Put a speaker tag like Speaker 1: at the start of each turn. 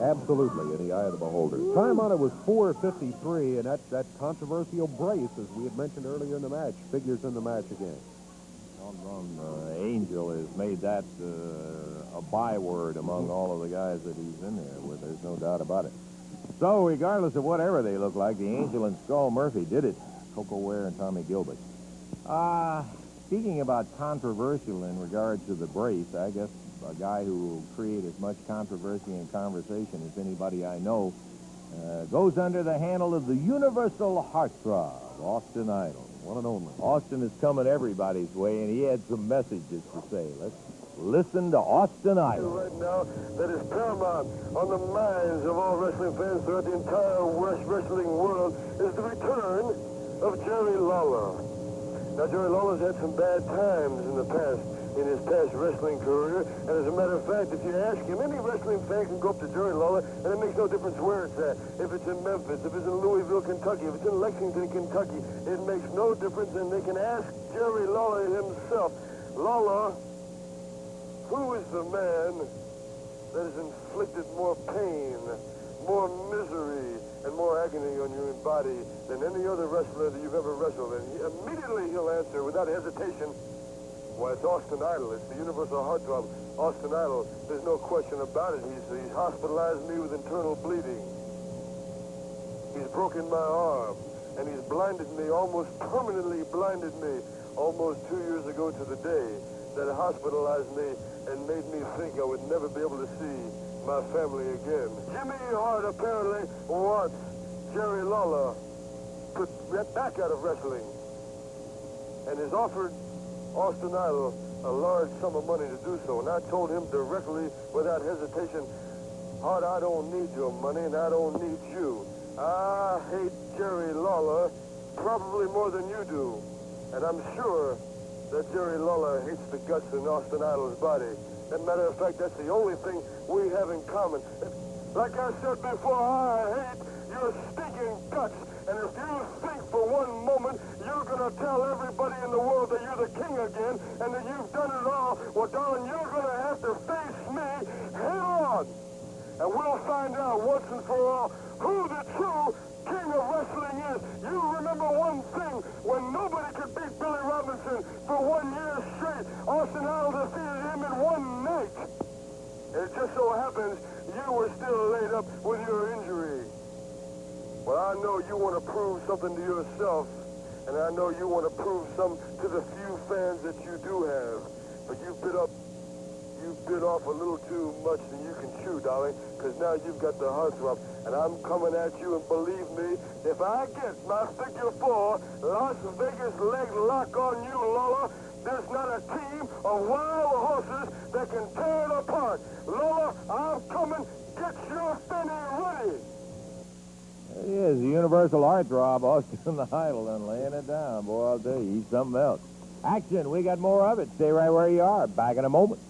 Speaker 1: Absolutely, in the eye of the beholder. Time on it was 4:53, and that controversial brace, as we had mentioned earlier in the match, figures in the match again.
Speaker 2: Angel has made that a byword among all of the guys that he's in there with. There's no doubt about it. So, regardless of whatever they look like, the Angel and Skull Murphy did it. Coco Ware and Tommy Gilbert. Speaking about controversial in regards to the brace, I guess a guy who will create as much controversy and conversation as anybody I know goes under the handle of the Universal Heartthrob, Austin Idol.
Speaker 1: One and only.
Speaker 2: Austin is coming everybody's way, and he had some messages to say. Let's listen to Austin Idol.
Speaker 3: Right now, that is paramount on the minds of all wrestling fans throughout the entire wrestling world is the return of Jerry Lawler. Now, Jerry Lawler's had some bad times in the past, in his past wrestling career, and as a matter of fact, if you ask him, any wrestling fan can go up to Jerry Lawler, and it makes no difference where it's at. If it's in Memphis, if it's in Louisville, Kentucky, if it's in Lexington, Kentucky, it makes no difference, and they can ask Jerry Lawler himself. Lawler, who is the man that has inflicted more pain, more misery, and more agony on your body than any other wrestler that you've ever wrestled? And immediately he'll answer without hesitation, why, it's Austin Idol. It's the Universal Heartthrob, Austin Idol. There's no question about it. He's hospitalized me with internal bleeding. He's broken my arm, and he's blinded me, almost permanently blinded me, almost 2 years ago to the day that hospitalized me and made me think I would never be able to see my family again. Jimmy Hart apparently wants Jerry Lawler put back out of wrestling and has offered Austin Idol a large sum of money to do so. And I told him directly, without hesitation, Hart, I don't need your money and I don't need you. I hate Jerry Lawler probably more than you do. And I'm sure that Jerry Lawler hates the guts in Austin Idol's body. As a matter of fact, that's the only thing we have in common. Like I said before, I hate your stinking guts. And if you think for one moment you're going to tell everybody in the world that you're the king again and that you've done it all, well, darling, you're going to have to face me head on. And we'll find out once and for all who the true king of wrestling is. You remember one thing, when nobody could beat Billy Robinson for 1 year straight, Austin Idol defeated him in one night. And it just so happens you were still laid up with your injury. Well, I know you want to prove something to yourself, and I know you want to prove some to the few fans that you do have. But you bit off a little too much than you can chew, darling, because now you've got the heartthrob, and I'm coming at you, and believe me, if I get my figure 4 Las Vegas leg lock on you, Lola, there's not a team of wild horses that can tear it apart. Lola, I'm coming. Get your fanny ready.
Speaker 2: There he is, the Universal Heartthrob, Austin Idol, and laying it down. Boy, I'll tell you, he's something else. Action, we got more of it. Stay right where you are. Back in a moment.